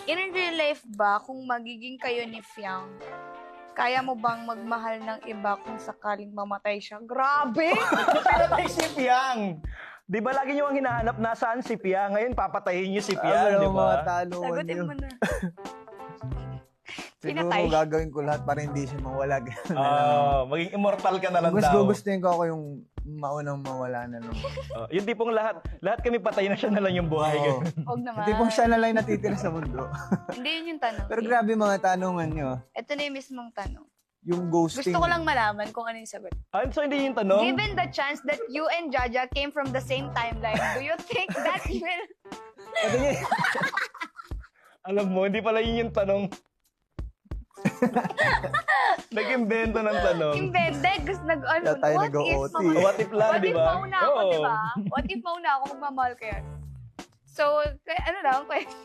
In real life ba, kung magiging kayo ni Fiang, kaya mo bang magmahal ng iba kung sakaling mamatay siya? Grabe! Pinatay si Piang. Di ba lagi nyo ang hinahanap nasaan si Piang? Ngayon papatayin nyo si Piang, di Mga ba? tanungan Sagutin nyo. mo na. Siguro Pinatay. gagawin ko lahat para hindi siya mawala. Ganun na lang. Maging immortal ka na lang Mas daw. gugustuhin ko ako yung maunang mawala na lang. Yung tipong lahat kami patay na siya na lang yung buhay. Oo. ganun. Huwag naman. Hindi pong siya na lang natitira sa mundo. Hindi yun yung tanong. Pero grabe mga tanungan nyo. Ito na yung mismong tanong. Yung ghosting. Gusto ko lang malaman kung ano yung sagot. So hindi yung tanong? Given the chance that you and Jaja came from the same timeline, do you think that will... Alam mo, hindi pala yun yung tanong. Nag-invento ng tanong. Hindi, gusto nag-ano, Kaya tayo what if nag-OT. mga- What if lang, What di if ba? mauna ako, Oo. di ba? What if mauna ako, magmamahal kayo? So, ano lang,